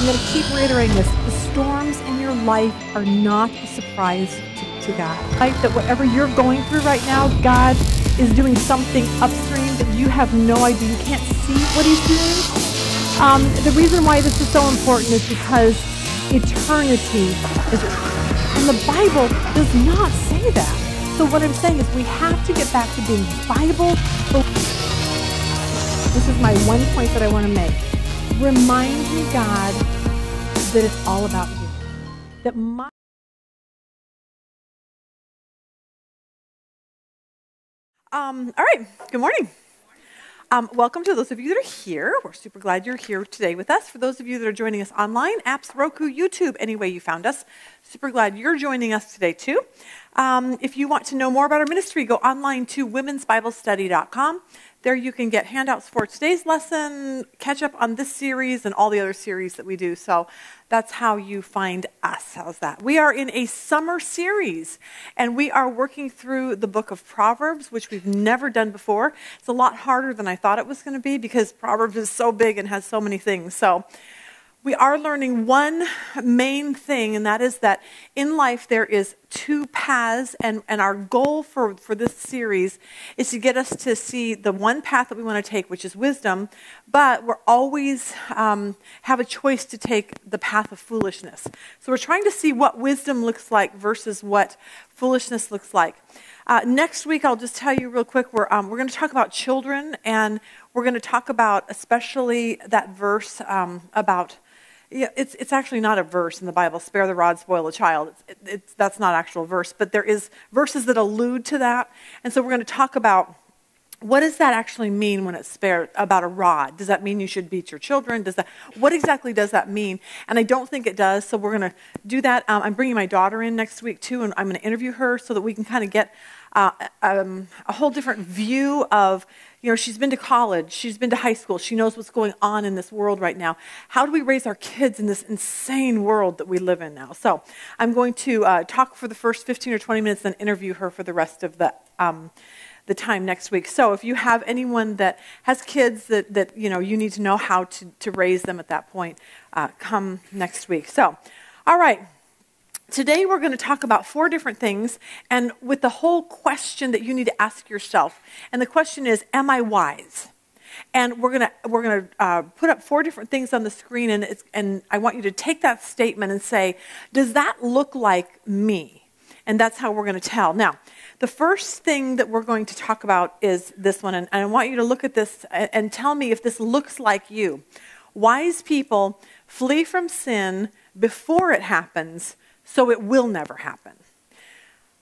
I'm going to keep reiterating this. The storms in your life are not a surprise to God. Right? That whatever you're going through right now, God is doing something upstream that you have no idea. You can't see what he's doing. The reason why this is so important is because eternity is, and the Bible does not say that. So what I'm saying is we have to get back to being Bible. This is my one point that I want to make. Remind me, God, that it's all about you. That all right, good morning. Welcome to those of you that are here. We're super glad you're here today with us. For those of you that are joining us online, apps, Roku, YouTube, any way you found us, super glad you're joining us today too. If you want to know more about our ministry, go online to womensbiblestudy.com. There you can get handouts for today's lesson, catch up on this series and all the other series that we do. So that's how you find us. How's that? We are in a summer series, and we are working through the book of Proverbs, which we've never done before. It's a lot harder than I thought it was going to be because Proverbs is so big and has so many things. So we are learning one main thing, and that is that in life there is two paths, and our goal for this series is to get us to see the one path that we want to take, which is wisdom, but we're always have a choice to take the path of foolishness. So we're trying to see what wisdom looks like versus what foolishness looks like. Next week, I'll just tell you real quick, we're going to talk about children, and we're going to talk about especially that verse about... Yeah, it's actually not a verse in the Bible, spare the rod, spoil the child. That's not an actual verse, but there is verses that allude to that. And so we're going to talk about what does that actually mean when it's spare about a rod? Does that mean you should beat your children? What exactly does that mean? And I don't think it does, so we're going to do that. I'm bringing my daughter in next week too, and I'm going to interview her so that we can kind of get a whole different view of, she's been to college, she's been to high school, she knows what's going on in this world right now. How do we raise our kids in this insane world that we live in now? So I'm going to talk for the first 15 or 20 minutes, then interview her for the rest of the time next week. So if you have anyone that has kids that you need to know how to raise them at that point, come next week. So, all right. Today we're going to talk about 4 different things, and with the whole question that you need to ask yourself. And the question is, am I wise? And we're going to put up 4 different things on the screen, and I want you to take that statement and say, does that look like me? And that's how we're going to tell. Now, the first thing that we're going to talk about is this one, and I want you to look at this and tell me if this looks like you. Wise people flee from sin before it happens, so it will never happen.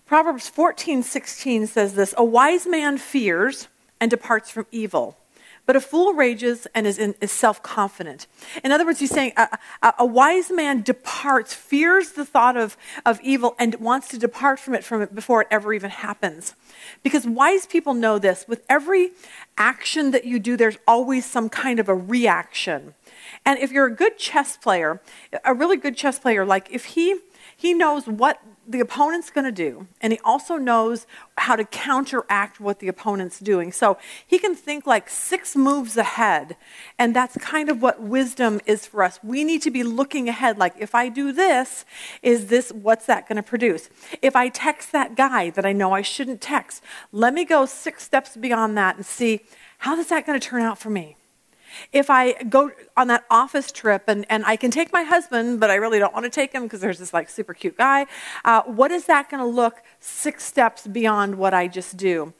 Proverbs 14:16 says this, a wise man fears and departs from evil, but a fool rages and is self-confident. In other words, he's saying a wise man departs, fears the thought of evil and wants to depart from it before it ever even happens. Because wise people know this, with every action that you do, there's always some kind of a reaction. And if you're a good chess player, a really good chess player, like if he knows what the opponent's going to do, and he also knows how to counteract what the opponent's doing. So he can think like 6 moves ahead, and that's kind of what wisdom is for us. We need to be looking ahead, like if I do this, what's that going to produce? If I text that guy that I know I shouldn't text, let me go 6 steps beyond that and see, how is that going to turn out for me? If I go on that office trip and I can take my husband, but I really don't want to take him because there's this like super cute guy, what is that going to look 6 steps beyond what I just do?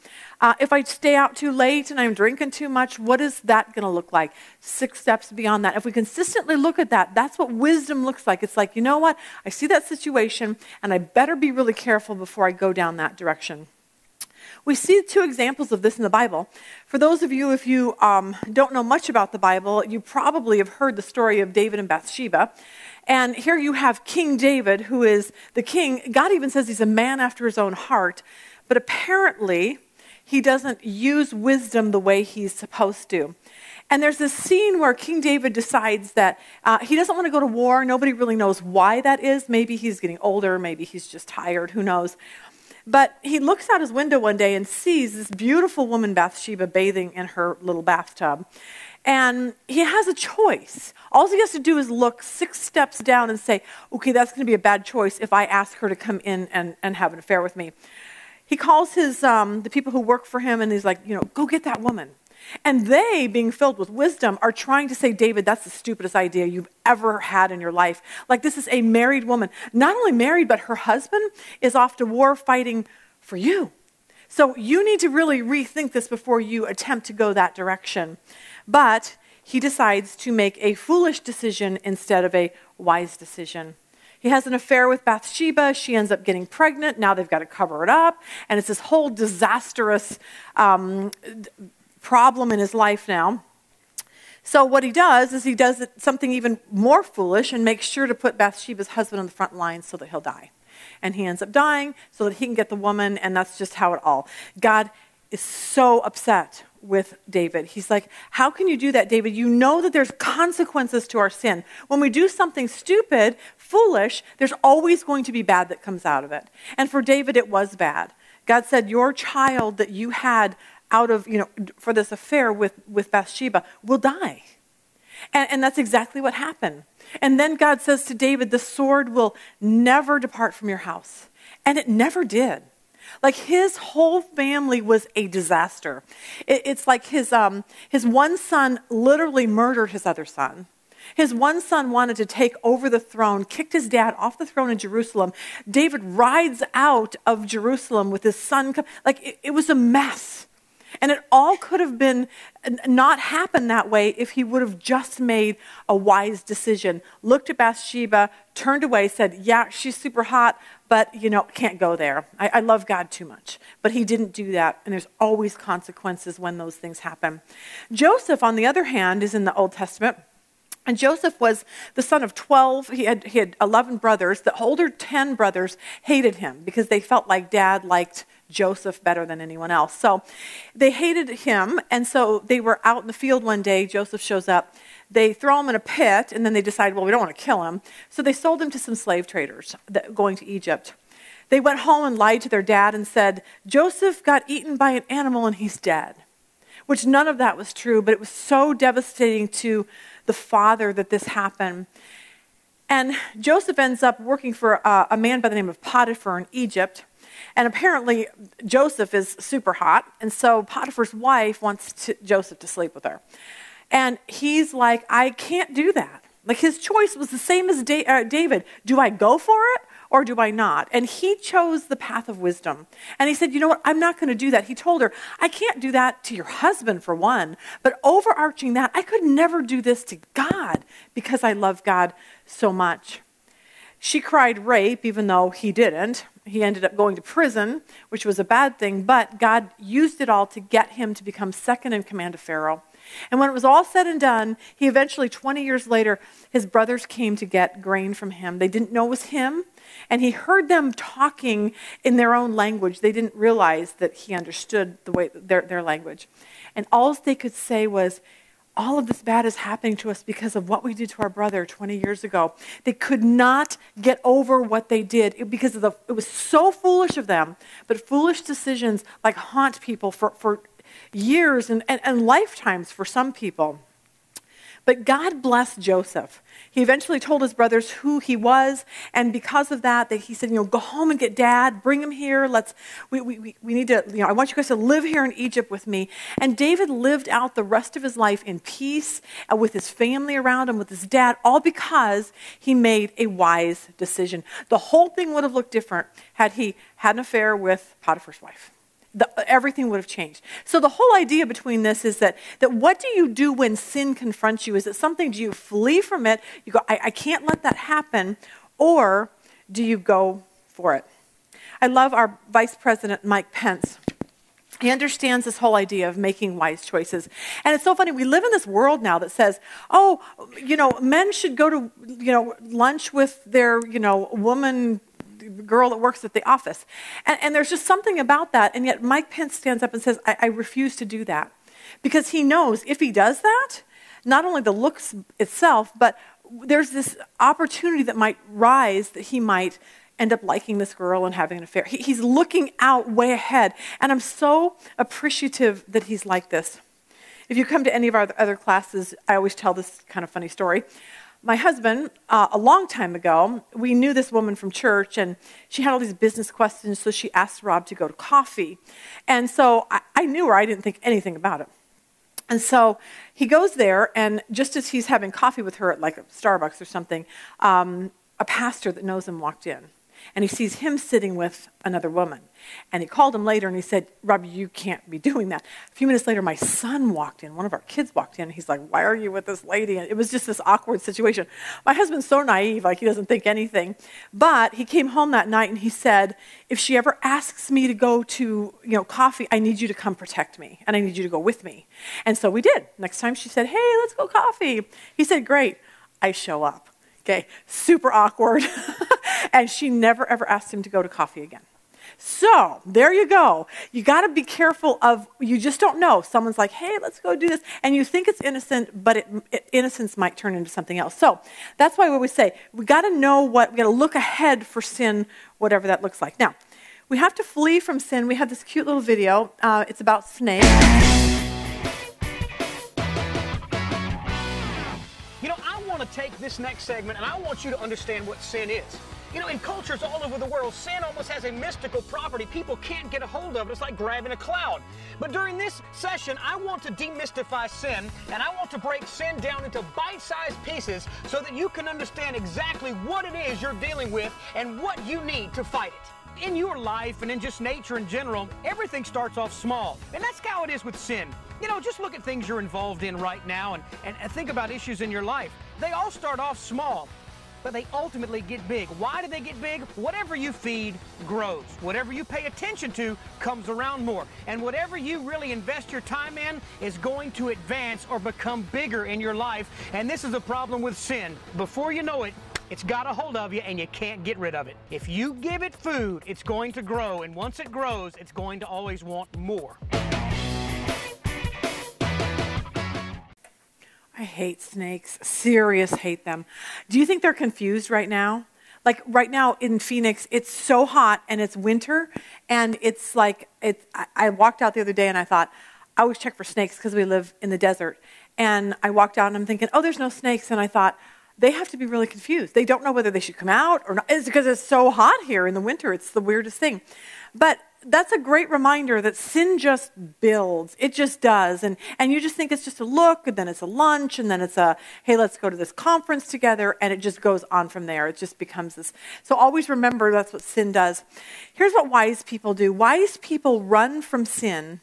If I stay out too late and I'm drinking too much, what is that going to look like 6 steps beyond that? If we consistently look at that, that's what wisdom looks like. It's like, you know what? I see that situation and I better be really careful before I go down that direction. We see 2 examples of this in the Bible. For those of you, if you don't know much about the Bible, you probably have heard the story of David and Bathsheba. And here you have King David, who is the king. God even says he's a man after his own heart. But apparently, he doesn't use wisdom the way he's supposed to. And there's this scene where King David decides that he doesn't want to go to war. Nobody really knows why that is. Maybe he's getting older. Maybe he's just tired. Who knows? But he looks out his window one day and sees this beautiful woman, Bathsheba, bathing in her little bathtub. And he has a choice. All he has to do is look 6 steps down and say, okay, that's going to be a bad choice if I ask her to come in and have an affair with me. He calls the people who work for him, and he's like, go get that woman. And they, being filled with wisdom, are trying to say, David, that's the stupidest idea you've ever had in your life. Like, this is a married woman. Not only married, but her husband is off to war fighting for you. So you need to really rethink this before you attempt to go that direction. But he decides to make a foolish decision instead of a wise decision. He has an affair with Bathsheba. She ends up getting pregnant. Now they've got to cover it up. And it's this whole disastrous problem in his life now. So what he does is he does something even more foolish and makes sure to put Bathsheba's husband on the front line so that he'll die. And he ends up dying so that he can get the woman, and that's just how it all. God is so upset with David. He's like, how can you do that, David? You know that there's consequences to our sin. When we do something stupid, foolish, there's always going to be bad that comes out of it. And for David, it was bad. God said, your child that you had out of, for this affair with Bathsheba will die. And that's exactly what happened. And then God says to David, the sword will never depart from your house. And it never did. Like, his whole family was a disaster. It's like his one son literally murdered his other son. His one son wanted to take over the throne, kicked his dad off the throne in Jerusalem. David rides out of Jerusalem with his son. Like, it was a mess. And it all could have been not happened that way if he would have just made a wise decision. Looked at Bathsheba, turned away, said, yeah, she's super hot, but, can't go there. I love God too much. But he didn't do that, and there's always consequences when those things happen. Joseph, on the other hand, is in the Old Testament. And Joseph was the son of 12. He had 11 brothers. The older 10 brothers hated him because they felt like dad liked Joseph better than anyone else. So they hated him, and so they were out in the field one day. Joseph shows up. They throw him in a pit, and then they decide, well, we don't want to kill him. So they sold him to some slave traders going to Egypt. They went home and lied to their dad and said, Joseph got eaten by an animal and he's dead, which none of that was true, but it was so devastating to the father that this happened. And Joseph ends up working for a man by the name of Potiphar in Egypt. And apparently Joseph is super hot. And so Potiphar's wife wants Joseph to sleep with her. And he's like, I can't do that. Like, his choice was the same as David. Do I go for it or do I not? And he chose the path of wisdom. And he said, you know what? I'm not going to do that. He told her, I can't do that to your husband for one. But overarching that, I could never do this to God because I love God so much. She cried rape, even though he didn't. He ended up going to prison, which was a bad thing, but God used it all to get him to become second in command of Pharaoh. And when it was all said and done, he eventually, 20 years later, his brothers came to get grain from him. They didn't know it was him, and he heard them talking in their own language. They didn't realize that he understood the way their language. And all they could say was, all of this bad is happening to us because of what we did to our brother 20 years ago. They could not get over what they did because it was so foolish of them. But foolish decisions like haunt people for years and lifetimes for some people. But God blessed Joseph. He eventually told his brothers who he was, and because of that, he said, go home and get dad, bring him here. We need to, I want you guys to live here in Egypt with me. And David lived out the rest of his life in peace with his family around him, with his dad, all because he made a wise decision. The whole thing would have looked different had he had an affair with Potiphar's wife. Everything would have changed. So the whole idea between this is that what do you do when sin confronts you? Is it something, do you flee from it? You go, I can't let that happen. Or do you go for it? I love our Vice President, Mike Pence. He understands this whole idea of making wise choices. And it's so funny. We live in this world now that says, men should go to, lunch with their, woman girl that works at the office. And there's just something about that. And yet Mike Pence stands up and says, I refuse to do that. Because he knows if he does that, not only the looks itself, but there's this opportunity that might rise that he might end up liking this girl and having an affair. He's looking out way ahead. And I'm so appreciative that he's like this. If you come to any of our other classes, I always tell this kind of funny story. My husband, a long time ago, we knew this woman from church, and she had all these business questions, so she asked Rob to go to coffee. And so I knew her. I didn't think anything about it. And so he goes there, and just as he's having coffee with her at like a Starbucks or something, a pastor that knows him walked in. And he sees him sitting with another woman. And he called him later and he said, Rob, you can't be doing that. A few minutes later, my son walked in. One of our kids walked in. And he's like, why are you with this lady? And it was just this awkward situation. My husband's so naive, like he doesn't think anything. But he came home that night and he said, if she ever asks me to go to coffee, I need you to come protect me. And I need you to go with me. And so we did. Next time she said, hey, let's go coffee. He said, great. I show up. Okay, super awkward. And she never, ever asked him to go to coffee again. So there you go. You got to be careful you just don't know. Someone's like, hey, let's go do this. And you think it's innocent, but innocence might turn into something else. So that's why we always say, we got to know we got to look ahead for sin, whatever that looks like. Now, we have to flee from sin. We have this cute little video. It's about snakes. I want to take this next segment and I want you to understand what sin is. In cultures all over the world, sin almost has a mystical property. People can't get a hold of it. It's like grabbing a cloud. But during this session, I want to demystify sin, and I want to break sin down into bite-sized pieces so that you can understand exactly what it is you're dealing with and what you need to fight it. In your life and in just nature in general, everything starts off small. And that's how it is with sin. Just look at things you're involved in right now and think about issues in your life. They all start off small, but they ultimately get big. Why do they get big? Whatever you feed grows. Whatever you pay attention to comes around more. And whatever you really invest your time in is going to advance or become bigger in your life. And this is a problem with sin. Before you know it, it's got a hold of you and you can't get rid of it. If you give it food, it's going to grow. And once it grows, it's going to always want more. I hate snakes. Serious hate them. Do you think they're confused right now? Like right now in Phoenix, it's so hot and it's winter, and it's like, I walked out the other day and I thought, I always check for snakes because we live in the desert. And I walked out and I'm thinking, oh, there's no snakes. And I thought, they have to be really confused. They don't know whether they should come out or not. It's because it's so hot here in the winter. It's the weirdest thing. But that's a great reminder that sin just builds. It just does. And you just think it's just a look, and then it's a lunch, and then it's hey, let's go to this conference together, and it just goes on from there. It just becomes this. So always remember that's what sin does. Here's what wise people do. Wise people run from sin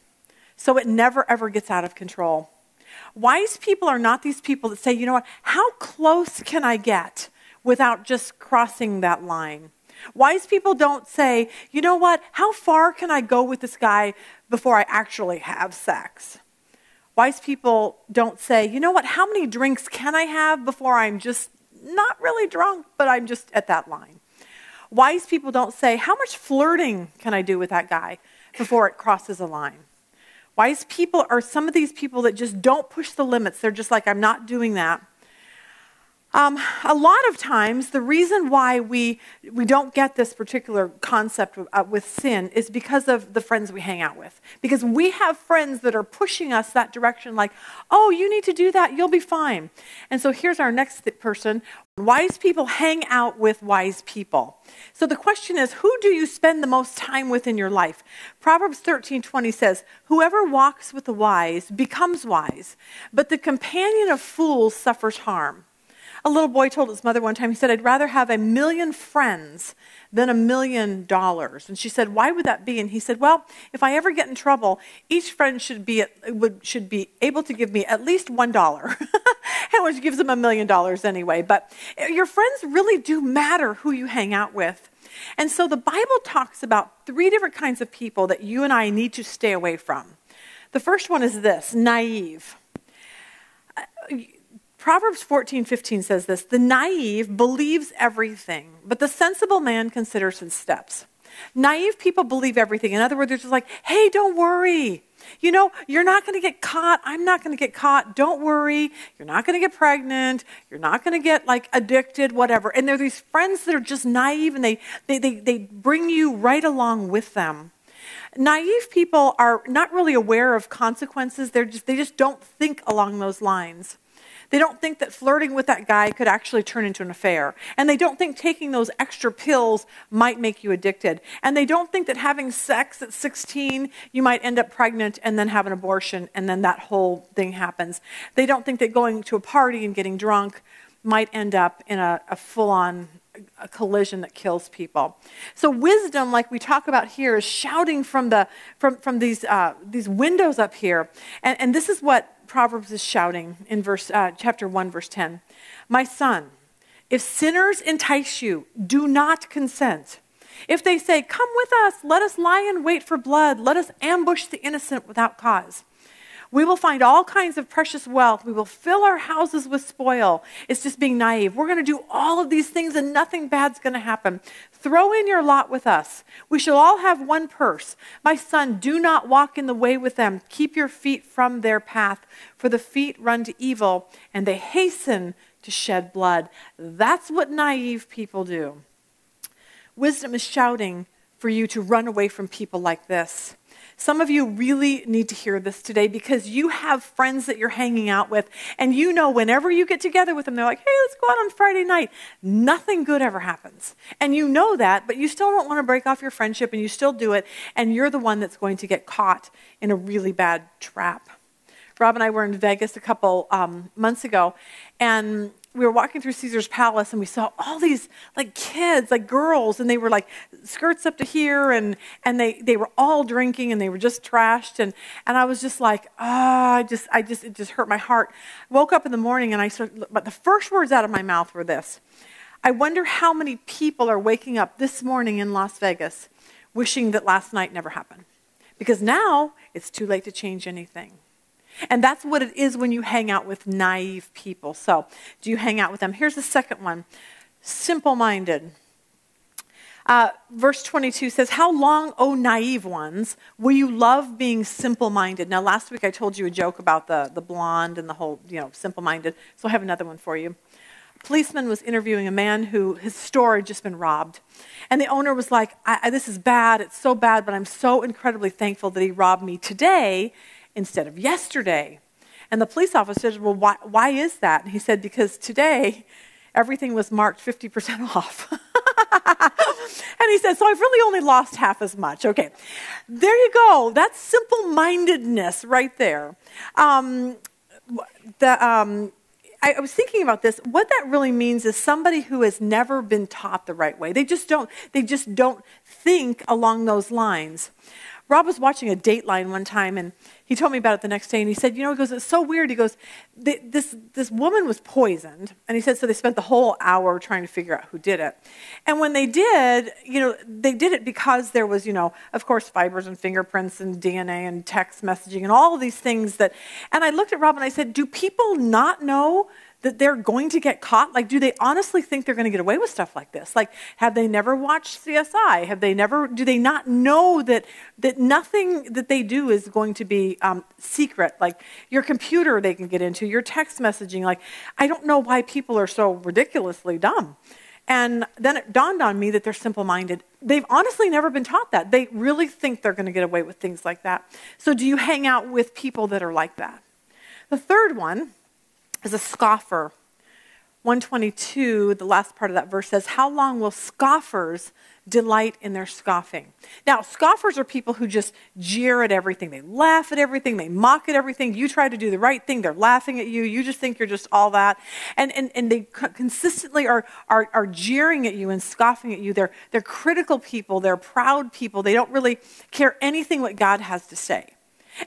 so it never, ever gets out of control. Wise people are not these people that say, you know what, how close can I get without just crossing that line? Wise people don't say, you know what, how far can I go with this guy before I actually have sex? Wise people don't say, you know what, how many drinks can I have before I'm just not really drunk, but I'm just at that line? Wise people don't say, how much flirting can I do with that guy before it crosses a line? Wise people are some of these people that just don't push the limits. They're just like, I'm not doing that. A lot of times, the reason why we don't get this particular concept with sin is because of the friends we hang out with. Because we have friends that are pushing us that direction, like, oh, you need to do that, you'll be fine. And so here's our next person. Wise people hang out with wise people. So the question is, who do you spend the most time with in your life? Proverbs 13:20 says, whoever walks with the wise becomes wise, but the companion of fools suffers harm. A little boy told his mother one time, he said, I'd rather have 1,000,000 friends than $1 million. And she said, why would that be? And he said, well, if I ever get in trouble, each friend should be able to give me at least $1, which gives them $1 million anyway. But your friends really do matter who you hang out with. And so the Bible talks about 3 different kinds of people that you and I need to stay away from. The first one is this, naive. Proverbs 14:15 says this, the naive believes everything, but the sensible man considers his steps. Naive people believe everything. In other words, they're just like, hey, don't worry. You know, you're not going to get caught. I'm not going to get caught. Don't worry. You're not going to get pregnant. You're not going to get like addicted, whatever. And they're these friends that are just naive, and they bring you right along with them. Naive people are not really aware of consequences. They just don't think along those lines. They don't think that flirting with that guy could actually turn into an affair. And they don't think taking those extra pills might make you addicted. And they don't think that having sex at 16, you might end up pregnant and then have an abortion, and then that whole thing happens. They don't think that going to a party and getting drunk might end up in a full-on collision that kills people. So wisdom, like we talk about here, is shouting from these windows up here. And this is what Proverbs is shouting in chapter 1, verse 10. My son, if sinners entice you, do not consent. If they say, come with us, let us lie in wait for blood, let us ambush the innocent without cause. We will find all kinds of precious wealth. We will fill our houses with spoil. It's just being naive. We're going to do all of these things and nothing bad's going to happen. Throw in your lot with us. We shall all have one purse. My son, do not walk in the way with them. Keep your feet from their path, for the feet run to evil and they hasten to shed blood. That's what naive people do. Wisdom is shouting for you to run away from people like this. Some of you really need to hear this today because you have friends that you're hanging out with, and you know whenever you get together with them, they're like, hey, let's go out on Friday night. Nothing good ever happens. And you know that, but you still don't want to break off your friendship, and you still do it, and you're the one that's going to get caught in a really bad trap. Rob and I were in Vegas a couple months ago, and we were walking through Caesar's Palace, and we saw all these like kids, like girls, and they were like skirts up to here, and they were all drinking, and they were just trashed, and I was just like, it just hurt my heart. I woke up in the morning, and but the first words out of my mouth were this: I wonder how many people are waking up this morning in Las Vegas wishing that last night never happened, because now it's too late to change anything. And that's what it is when you hang out with naive people. So, do you hang out with them? Here's the second one. Simple-minded. Verse 22 says, how long, O naive ones, will you love being simple-minded? Now, last week I told you a joke about the blonde and the whole, simple-minded. So I have another one for you. A policeman was interviewing a man who his store had just been robbed. And the owner was like, this is bad. It's so bad, but I'm so incredibly thankful that he robbed me today instead of yesterday. And the police officer said, well, why is that? And he said, because today, everything was marked 50% off. And he said, so I've really only lost half as much. Okay, there you go. That's simple-mindedness right there. I was thinking about this. What that really means is somebody who has never been taught the right way. They just don't think along those lines. Rob was watching a Dateline one time, and he told me about it the next day, and he said, he goes, it's so weird. He goes, this woman was poisoned, and he said, so they spent the whole hour trying to figure out who did it. And when they did, they did it because there was, of course, fibers and fingerprints and DNA and text messaging and all of these things and I looked at Rob and I said, do people not know that they're going to get caught? Like, do they honestly think they're going to get away with stuff like this? Like, have they never watched CSI? Do they not know that nothing that they do is going to be secret? Like, your computer they can get into, your text messaging. Like, I don't know why people are so ridiculously dumb. And then it dawned on me that they're simple-minded. They've honestly never been taught that. They really think they're going to get away with things like that. So do you hang out with people that are like that? The third one is a scoffer. 122, the last part of that verse says, how long will scoffers delight in their scoffing? Now, scoffers are people who just jeer at everything. They laugh at everything. They mock at everything. You try to do the right thing, they're laughing at you. You just think you're just all that. And they consistently are jeering at you and scoffing at you. They're critical people. They're proud people. They don't really care anything what God has to say.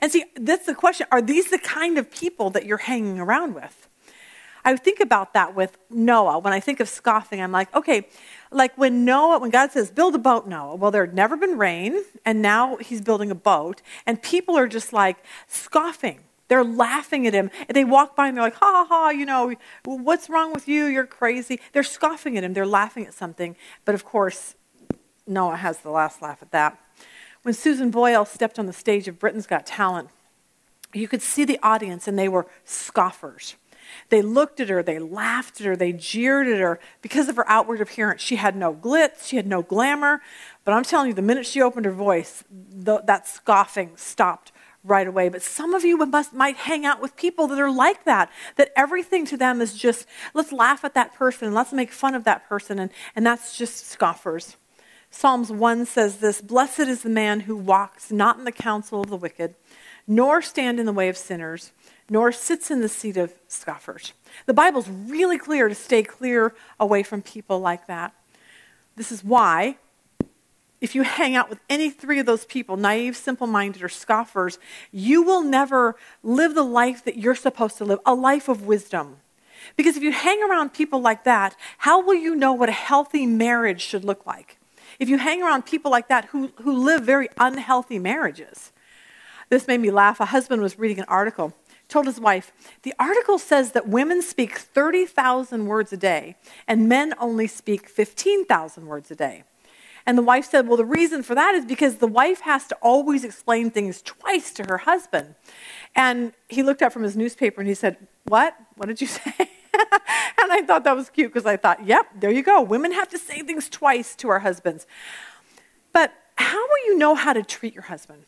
And see, that's the question. Are these the kind of people that you're hanging around with? I think about that with Noah. When I think of scoffing, I'm like, okay, like when God says, build a boat, Noah. Well, there had never been rain, and now he's building a boat, and people are just like scoffing. They're laughing at him, and they walk by and they're like, ha, ha, ha, what's wrong with you? You're crazy. They're scoffing at him. They're laughing at something. But of course, Noah has the last laugh at that. When Susan Boyle stepped on the stage of Britain's Got Talent, you could see the audience, and they were scoffers. They looked at her, they laughed at her, they jeered at her because of her outward appearance. She had no glitz, she had no glamour. But I'm telling you, the minute she opened her voice, that scoffing stopped right away. But some of you might hang out with people that are like that everything to them is just, let's laugh at that person, and let's make fun of that person, and that's just scoffers. Psalms 1 says this, "Blessed is the man who walks not in the counsel of the wicked, nor stand in the way of sinners, nor sits in the seat of scoffers." The Bible's really clear to stay clear away from people like that. This is why, if you hang out with any three of those people, naive, simple-minded, or scoffers, you will never live the life that you're supposed to live, a life of wisdom. Because if you hang around people like that, how will you know what a healthy marriage should look like? If you hang around people like that who live very unhealthy marriages. This made me laugh. A husband was reading an article, told his wife, the article says that women speak 30,000 words a day and men only speak 15,000 words a day. And the wife said, well, the reason for that is because the wife has to always explain things twice to her husband. And he looked up from his newspaper and he said, what? What did you say? And I thought that was cute because I thought, yep, there you go. Women have to say things twice to our husbands. But how will you know how to treat your husband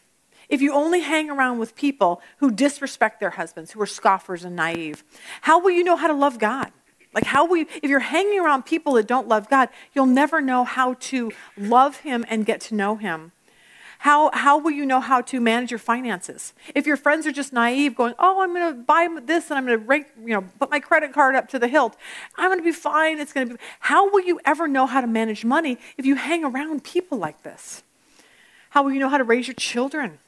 if you only hang around with people who disrespect their husbands, who are scoffers and naive? How will you know how to love God? Like if you're hanging around people that don't love God, you'll never know how to love him and get to know him. How will you know how to manage your finances? If your friends are just naive, going, oh, I'm going to buy this and I'm going to put my credit card up to the hilt. I'm going to be fine. It's going to be. How will you ever know how to manage money if you hang around people like this? How will you know how to raise your children?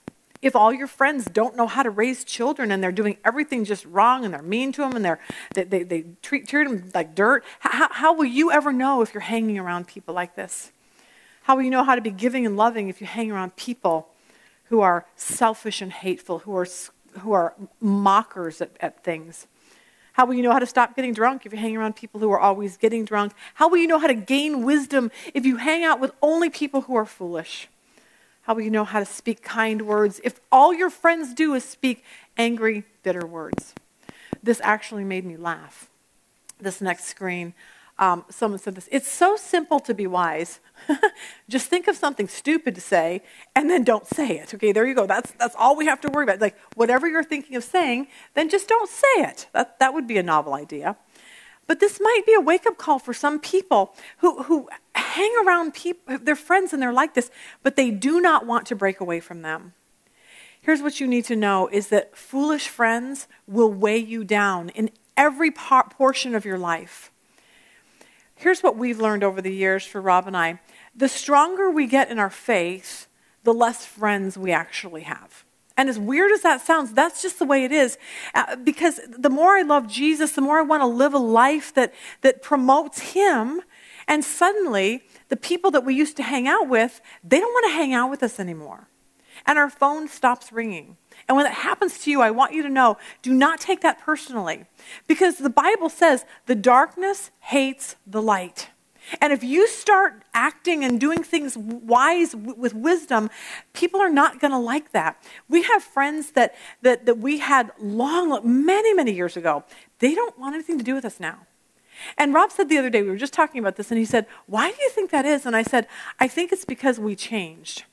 If all your friends don't know how to raise children and they're doing everything just wrong and they're mean to them and they treat them like dirt, how will you ever know if you're hanging around people like this? How will you know how to be giving and loving if you hang around people who are selfish and hateful, who are mockers at things? How will you know how to stop getting drunk if you hang around people who are always getting drunk? How will you know how to gain wisdom if you hang out with only people who are foolish? How will you know how to speak kind words if all your friends do is speak angry, bitter words? This actually made me laugh. This next screen, someone said this, it's so simple to be wise. Just think of something stupid to say and then don't say it. Okay, there you go. That's all we have to worry about. Like whatever you're thinking of saying, then just don't say it. That would be a novel idea. But this might be a wake-up call for some people who hang around people, their friends, and they're like this, but they do not want to break away from them. Here's what you need to know is that foolish friends will weigh you down in every portion of your life. Here's what we've learned over the years for Rob and I. The stronger we get in our faith, the less friends we actually have. And as weird as that sounds, that's just the way it is. Because the more I love Jesus, the more I want to live a life that promotes him. And suddenly, the people that we used to hang out with, they don't want to hang out with us anymore. And our phone stops ringing. And when that happens to you, I want you to know, do not take that personally. Because the Bible says, the darkness hates the light. And if you start acting and doing things wise with wisdom, people are not going to like that. We have friends that we had many years ago. They don't want anything to do with us now. And Rob said the other day, we were just talking about this, and he said, why do you think that is? And I said, I think it's because we changed.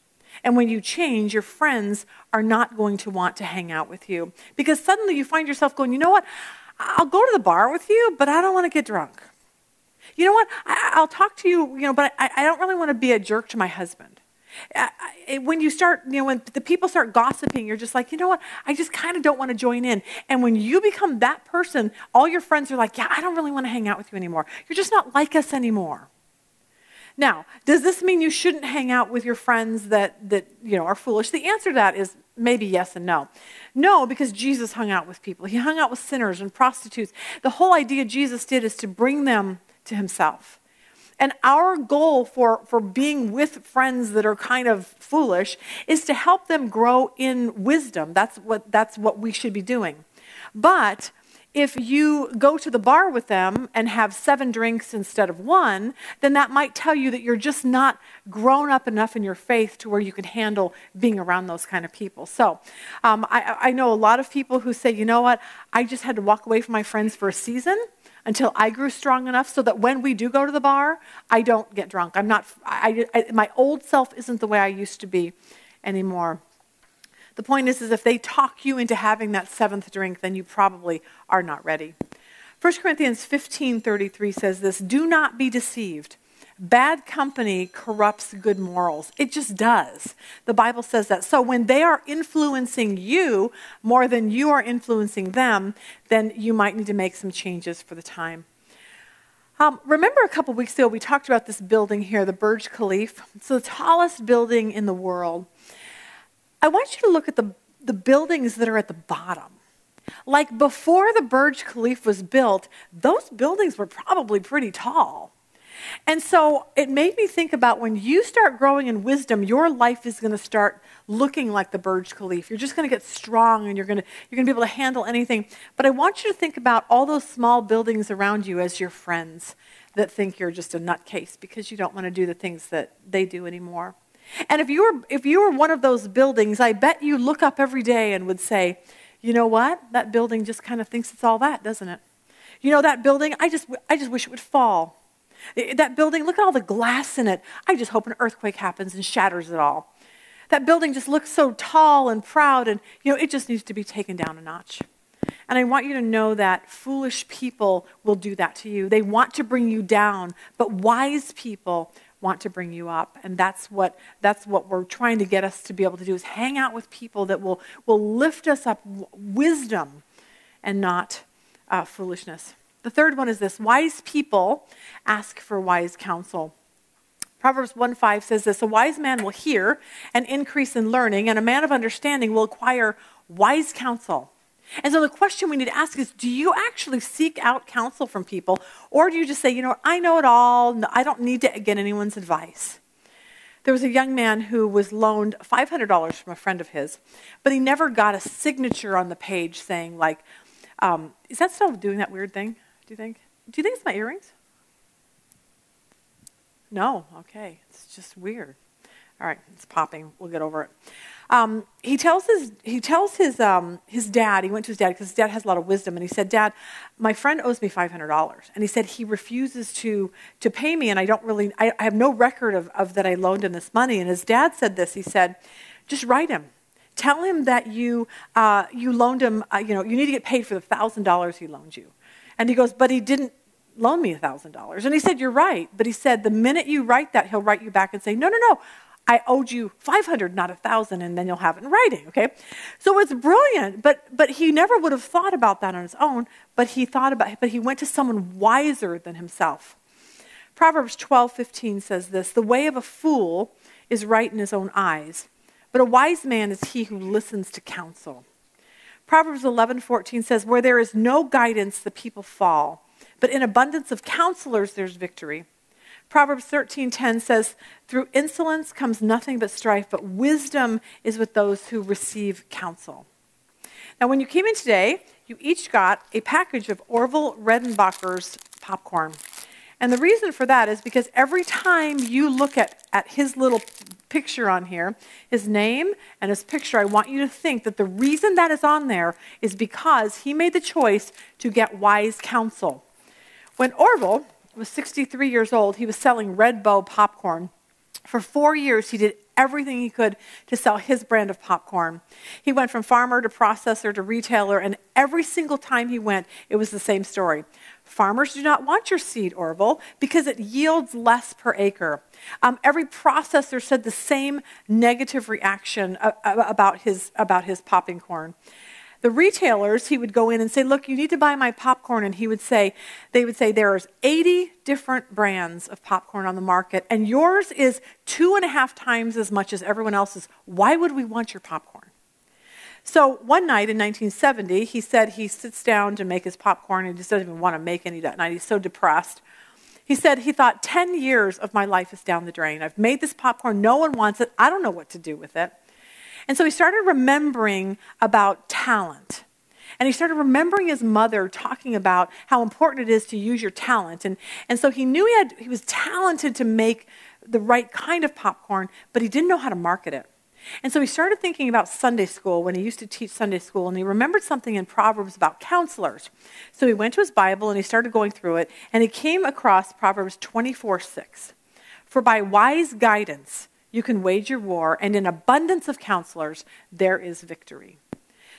And when you change, your friends are not going to want to hang out with you. Because suddenly you find yourself going, you know what? I'll go to the bar with you, but I don't want to get drunk. You know what? I'll talk to you, but I don't really want to be a jerk to my husband. When you start, when the people start gossiping, you're just like, you know what? I just kind of don't want to join in. And when you become that person, all your friends are like, yeah, I don't really want to hang out with you anymore. You're just not like us anymore. Now, does this mean you shouldn't hang out with your friends that are foolish? The answer to that is maybe yes and no. No, because Jesus hung out with people. He hung out with sinners and prostitutes. The whole idea Jesus did is to bring them to himself. And our goal for being with friends that are kind of foolish is to help them grow in wisdom. That's what we should be doing. But If you go to the bar with them and have 7 drinks instead of 1, then that might tell you that you're just not grown up enough in your faith to where you can handle being around those kind of people. So I know a lot of people who say, you know what, I just had to walk away from my friends for a season until I grew strong enough so that when we do go to the bar, I don't get drunk. My old self isn't the way I used to be anymore. The point is if they talk you into having that 7th drink, then you probably are not ready. 1 Corinthians 15:33 says this, do not be deceived. Bad company corrupts good morals. It just does. The Bible says that. So when they are influencing you more than you are influencing them, then you might need to make some changes for the time. Remember a couple weeks ago we talked about this building here, the Burj Khalifa. It's the tallest building in the world. I want you to look at the buildings that are at the bottom. Like before the Burj Khalifa was built, those buildings were probably pretty tall. And so it made me think about when you start growing in wisdom, your life is going to start looking like the Burj Khalifa. You're just going to get strong and you're going to be able to handle anything. But I want you to think about all those small buildings around you as your friends that think you're just a nutcase because you don't want to do the things that they do anymore. And if you were one of those buildings, I bet you look up every day and would say, you know what? That building just kind of thinks it's all that, doesn't it? You know, that building, I just wish it would fall. That building, look at all the glass in it. I just hope an earthquake happens and shatters it all. That building just looks so tall and proud and, it just needs to be taken down a notch. And I want you to know that foolish people will do that to you. They want to bring you down, but wise people want to bring you up. And that's what we're trying to get us to be able to do is hang out with people that will lift us up, wisdom and not foolishness. The third one is this: wise people ask for wise counsel. Proverbs 1:5 says this: a wise man will hear and increase in learning, and a man of understanding will acquire wise counsel. And so the question we need to ask is, do you actually seek out counsel from people, or do you just say, I know it all, no, I don't need to get anyone's advice? There was a young man who was loaned $500 from a friend of his, but he never got a signature on the page saying, is that still doing that weird thing, do you think? Do you think it's my earrings? No, okay, it's just weird. All right, it's popping. We'll get over it. He tells his dad. He went to his dad because his dad has a lot of wisdom, and he said, "Dad, my friend owes me $500," and he said he refuses to pay me, and I have no record of that I loaned him this money. And his dad said this. He said, "Just write him. Tell him that you loaned him. You need to get paid for the $1,000 he loaned you." And he goes, "But he didn't loan me $1,000." And he said, "You're right." But he said, the minute you write that, he'll write you back and say, "No. I owed you $500, not $1,000, and then you'll have it in writing." Okay, so it's brilliant. But he never would have thought about that on his own. But he went to someone wiser than himself. Proverbs 12:15 says this: the way of a fool is right in his own eyes, but a wise man is he who listens to counsel. Proverbs 11:14 says, where there is no guidance, the people fall, but in abundance of counselors there's victory. Proverbs 13:10 says, through insolence comes nothing but strife, but wisdom is with those who receive counsel. Now, when you came in today, you each got a package of Orville Redenbacher's popcorn. And the reason for that is because every time you look at his little picture on here, his name and his picture, I want you to think that the reason that is on there is because he made the choice to get wise counsel. When Orville was 63 years old, he was selling Red Bow popcorn. For 4 years, he did everything he could to sell his brand of popcorn. He went from farmer to processor to retailer, and every single time he went, it was the same story. Farmers do not want your seed, Orville, because it yields less per acre. Every processor said the same negative reaction about his popping corn. The retailers, he would go in and say, look, you need to buy my popcorn. And they would say, there's 80 different brands of popcorn on the market, and yours is 2.5 times as much as everyone else's. Why would we want your popcorn? So one night in 1970, he said he sits down to make his popcorn and he just doesn't even want to make any that night. He's so depressed. He said he thought 10 years of my life is down the drain. I've made this popcorn. No one wants it. I don't know what to do with it. And so he started remembering about talent. And he started remembering his mother talking about how important it is to use your talent. And so he knew he was talented to make the right kind of popcorn, but he didn't know how to market it. And so he started thinking about Sunday school when he used to teach Sunday school, and he remembered something in Proverbs about counselors. So he went to his Bible and he started going through it, and he came across Proverbs 24:6. For by wise guidance you can wage your war, and in abundance of counselors there is victory.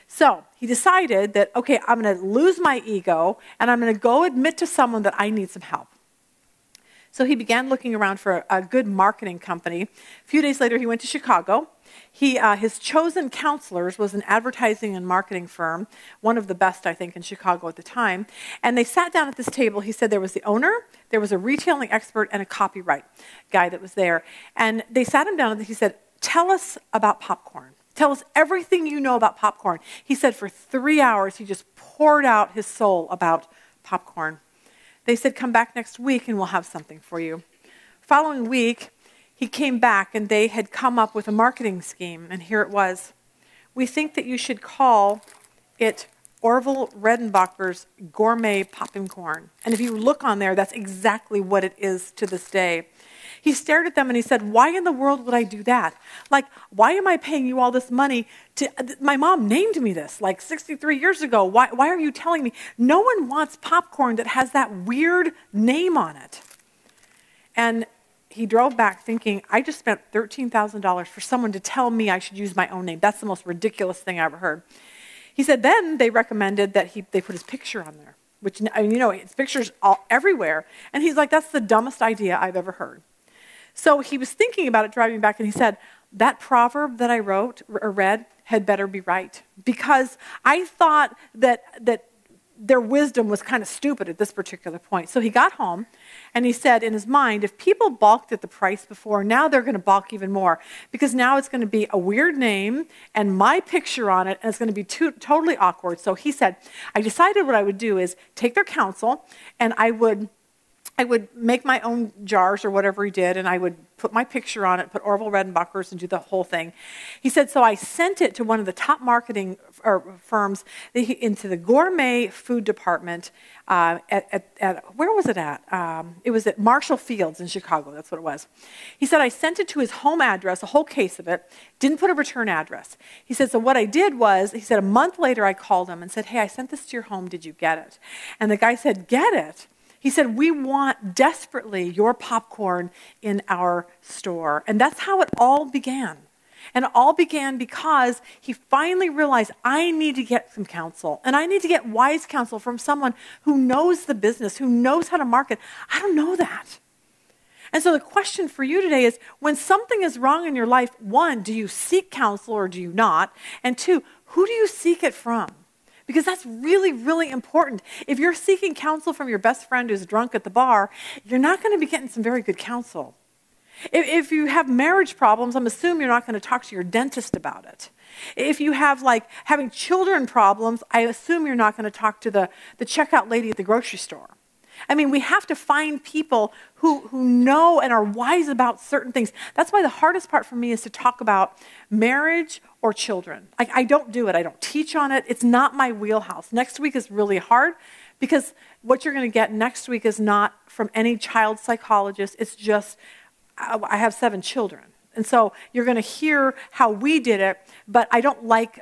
So he decided that, okay, I'm going to lose my ego, and I'm going to go admit to someone that I need some help. So he began looking around for a good marketing company. A few days later, he went to Chicago. His chosen counselors was an advertising and marketing firm, one of the best, I think, in Chicago at the time. And they sat down at this table. He said there was the owner, there was a retailing expert, and a copyright guy that was there. And they sat him down and he said, tell us about popcorn. Tell us everything you know about popcorn. He said for 3 hours, he just poured out his soul about popcorn. They said, come back next week and we'll have something for you. Following week, he came back and they had come up with a marketing scheme, and here it was. We think that you should call it Orville Redenbacher's Gourmet Popping Corn. And if you look on there, that's exactly what it is to this day. He stared at them and he said, why in the world would I do that? Like, why am I paying you all this money? My mom named me this like 63 years ago. Why are you telling me? No one wants popcorn that has that weird name on it. And he drove back thinking, I just spent $13,000 for someone to tell me I should use my own name. That's the most ridiculous thing I ever heard. He said then they recommended that they put his picture on there, which, his picture's all everywhere. And he's like, that's the dumbest idea I've ever heard. So he was thinking about it driving back, and he said, that proverb that I wrote or read had better be right, because I thought that their wisdom was kind of stupid at this particular point. So he got home, and he said in his mind, if people balked at the price before, now they're going to balk even more, because now it's going to be a weird name and my picture on it, and it's going to be totally awkward. So he said, I decided what I would do is take their counsel, and I would make my own jars or whatever he did, and I would put my picture on it, put Orville Redenbacher's, and do the whole thing. He said, so I sent it to one of the top marketing firms into the gourmet food department where was it at? It was at Marshall Fields in Chicago. That's what it was. He said, I sent it to his home address, a whole case of it, didn't put a return address. He said, so what I did was, he said, a month later I called him and said, hey, I sent this to your home. Did you get it? And the guy said, get it? He said, we want desperately your popcorn in our store. And that's how it all began. And it all began because he finally realized, I need to get some counsel. And I need to get wise counsel from someone who knows the business, who knows how to market. I don't know that. And so the question for you today is, when something is wrong in your life, one, do you seek counsel or do you not? And two, who do you seek it from? Because that's really, really important. If you're seeking counsel from your best friend who's drunk at the bar, you're not going to be getting some very good counsel. If you have marriage problems, I'm assuming you're not going to talk to your dentist about it. If you have having children problems, I assume you're not going to talk to the checkout lady at the grocery store. I mean, we have to find people who know and are wise about certain things. That's why the hardest part for me is to talk about marriage or children. I don't do it. I don't teach on it. It's not my wheelhouse. Next week is really hard because what you're going to get next week is not from any child psychologist. It's just, I have 7 children. And so you're going to hear how we did it, but I don't like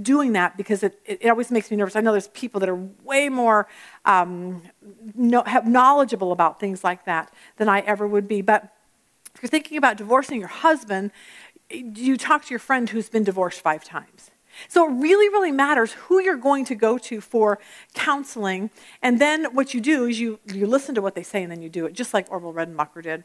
doing that because it always makes me nervous. I know there's people that are way more knowledgeable about things like that than I ever would be. But if you're thinking about divorcing your husband, you talk to your friend who's been divorced 5 times. So it really, really matters who you're going to go to for counseling. And then what you do is you listen to what they say and then you do it, just like Orville Redenbacher did.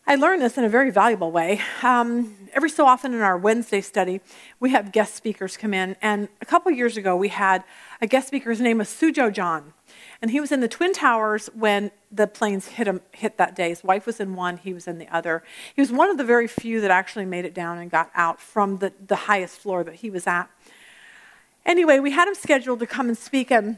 I learned this in a very valuable way. Every so often in our Wednesday study, we have guest speakers come in. And a couple years ago, we had a guest speaker. His name was Sujo John. And he was in the Twin Towers when the planes hit that day. His wife was in one, he was in the other. He was one of the very few that actually made it down and got out from the highest floor that he was at. Anyway, we had him scheduled to come and speak. And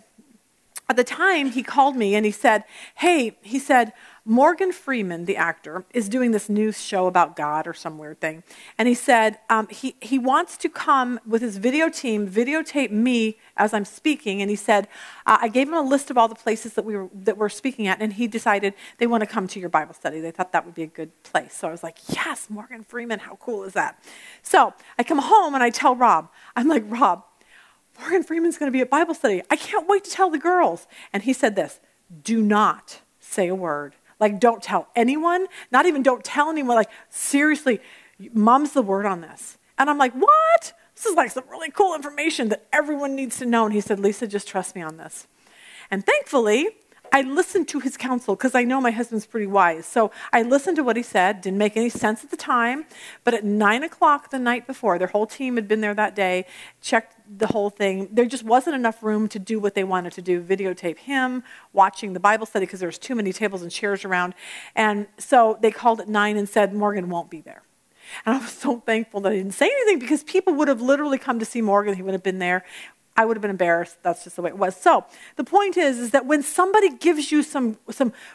at the time, he called me and he said, hey, he said, Morgan Freeman, the actor, is doing this new show about God or some weird thing. And he said he wants to come with his video team, videotape me as I'm speaking. And he said, I gave him a list of all the places that we're speaking at, and he decided they want to come to your Bible study. They thought that would be a good place. So I was like, yes, Morgan Freeman, how cool is that? So I come home and I tell Rob, I'm like, Rob, Morgan Freeman's going to be at Bible study. I can't wait to tell the girls. And he said this, do not say a word. Like, don't tell anyone, not even don't tell anyone. Like, seriously, Mom's the word on this. And I'm like, what? This is like some really cool information that everyone needs to know. And he said, Lisa, just trust me on this. And thankfully, I listened to his counsel because I know my husband's pretty wise. So I listened to what he said. Didn't make any sense at the time. But at 9 o'clock the night before, their whole team had been there that day, checked the whole thing. There just wasn't enough room to do what they wanted to do, videotape him, watching the Bible study because there was too many tables and chairs around. And so they called at 9 and said, Morgan won't be there. And I was so thankful that I didn't say anything because people would have literally come to see Morgan. He would have been there. I would have been embarrassed. That's just the way it was. So the point is that when somebody gives you some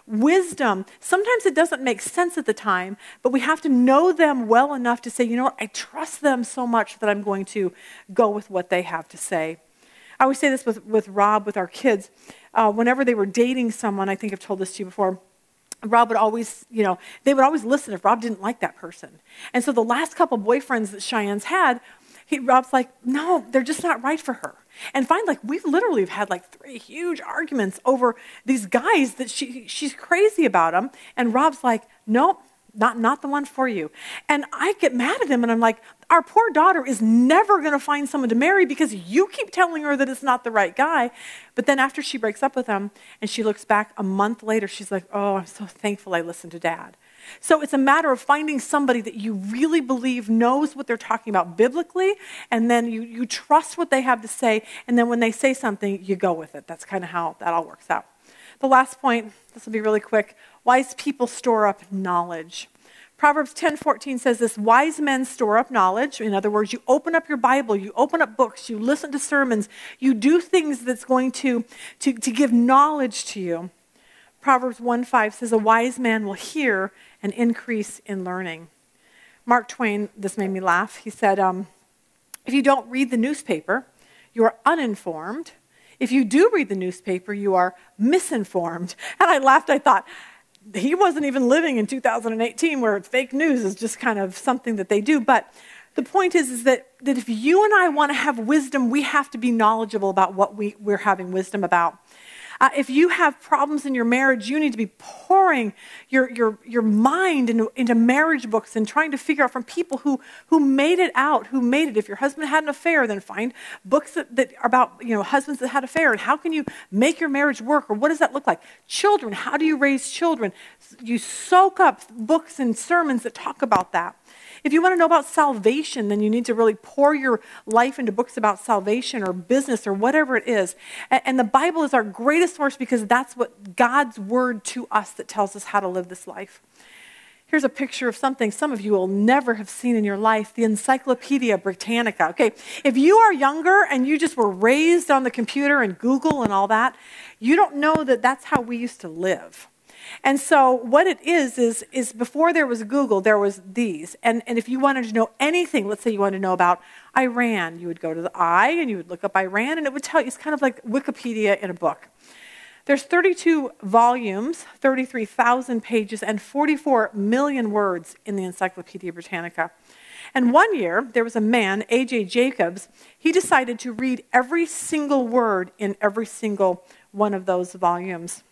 wisdom, sometimes it doesn't make sense at the time, but we have to know them well enough to say, you know what, I trust them so much that I'm going to go with what they have to say. I always say this with Rob, with our kids. Whenever they were dating someone, I think I've told this to you before, Rob would always, they would always listen if Rob didn't like that person. And so the last couple boyfriends that Cheyenne's had, Rob's like, no, they're just not right for her. And find we've literally had 3 huge arguments over these guys that she's crazy about them. And Rob's like, nope, not the one for you. And I get mad at him and I'm like, our poor daughter is never going to find someone to marry because you keep telling her that it's not the right guy. But then after she breaks up with him and she looks back a month later, she's like, oh, I'm so thankful I listened to Dad. So it's a matter of finding somebody that you really believe knows what they're talking about biblically, and then you trust what they have to say, and then when they say something, you go with it. That's kind of how that all works out. The last point, this will be really quick, wise people store up knowledge. Proverbs 10:14 says this, wise men store up knowledge. In other words, you open up your Bible, you open up books, you listen to sermons, you do things that's going to give knowledge to you. Proverbs 1:5 says, a wise man will hear and increase in learning. Mark Twain, this made me laugh. He said, if you don't read the newspaper, you are uninformed. If you do read the newspaper, you are misinformed. And I laughed. I thought, he wasn't even living in 2018 where fake news is just kind of something that they do. But the point is that if you and I want to have wisdom, we have to be knowledgeable about what we're having wisdom about. If you have problems in your marriage, you need to be pouring your mind into marriage books and trying to figure out from people who made it out, who made it. If your husband had an affair, then find books that are about husbands that had an affair and how can you make your marriage work, or what does that look like? Children, how do you raise children? You soak up books and sermons that talk about that. If you want to know about salvation, then you need to really pour your life into books about salvation or business or whatever it is. And the Bible is our greatest source because that's what God's word to us that tells us how to live this life. Here's a picture of something some of you will never have seen in your life, the Encyclopedia Britannica. Okay, if you are younger and you just were raised on the computer and Google and all that, you don't know that that's how we used to live. And so what it is before there was Google, there was these. And if you wanted to know anything, let's say you wanted to know about Iran, you would go to the I and you would look up Iran and it would tell you, it's kind of like Wikipedia in a book. There's 32 volumes, 33,000 pages, and 44 million words in the Encyclopedia Britannica. And one year, there was a man, A.J. Jacobs, he decided to read every single word in every single one of those volumes.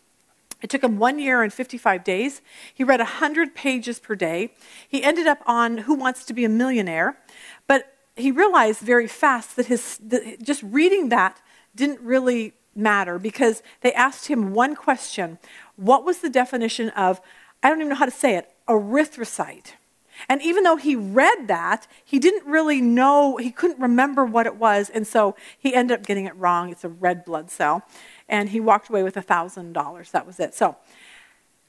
It took him 1 year and 55 days. He read 100 pages per day. He ended up on Who Wants to Be a Millionaire, but he realized very fast that just reading that didn't really matter because they asked him one question. What was the definition of, I don't even know how to say it, erythrocyte? And even though he read that, he didn't really know, he couldn't remember what it was, and so he ended up getting it wrong. It's a red blood cell. And he walked away with $1,000. That was it. So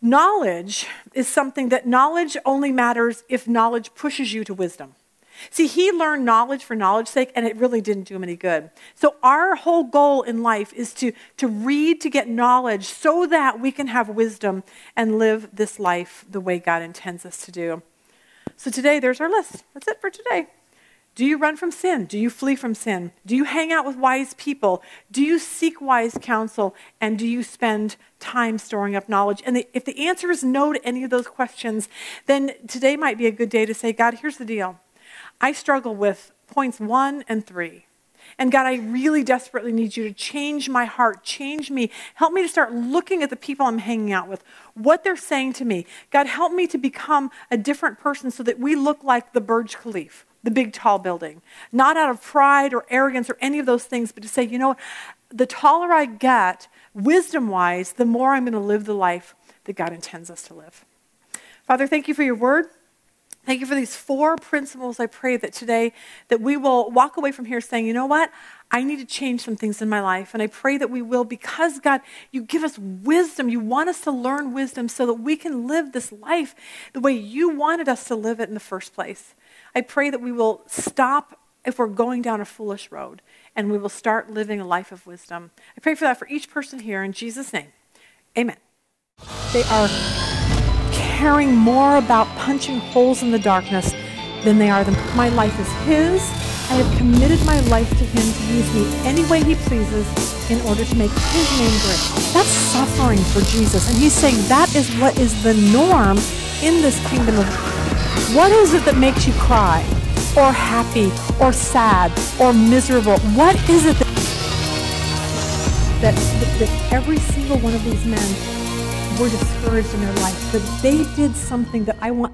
knowledge is something that knowledge only matters if knowledge pushes you to wisdom. See, he learned knowledge for knowledge's sake, and it really didn't do him any good. So our whole goal in life is to read, to get knowledge, so that we can have wisdom and live this life the way God intends us to do. So today, there's our list. That's it for today. Do you run from sin? Do you flee from sin? Do you hang out with wise people? Do you seek wise counsel? And do you spend time storing up knowledge? And if the answer is no to any of those questions, then today might be a good day to say, God, here's the deal. I struggle with points 1 and 3. And God, I really desperately need you to change my heart, change me. Help me to start looking at the people I'm hanging out with, what they're saying to me. God, help me to become a different person so that we look like the Burj Khalifa, the big tall building. Not out of pride or arrogance or any of those things, but to say, you know what, the taller I get, wisdom-wise, the more I'm going to live the life that God intends us to live. Father, thank you for your word. Thank you for these 4 principles. I pray that today that we will walk away from here saying, you know what? I need to change some things in my life. And I pray that we will, because God, you give us wisdom. You want us to learn wisdom so that we can live this life the way you wanted us to live it in the first place. I pray that we will stop if we're going down a foolish road and we will start living a life of wisdom. I pray for that for each person here in Jesus' name. Amen. They are caring more about punching holes in the darkness than they are them. My life is his. I have committed my life to him to use me any way he pleases in order to make his name great. That's suffering for Jesus. And he's saying that is what is the norm in this kingdom of what is it that makes you cry or happy or sad or miserable? What is it that every single one of these men were discouraged in their life, but they did something that I want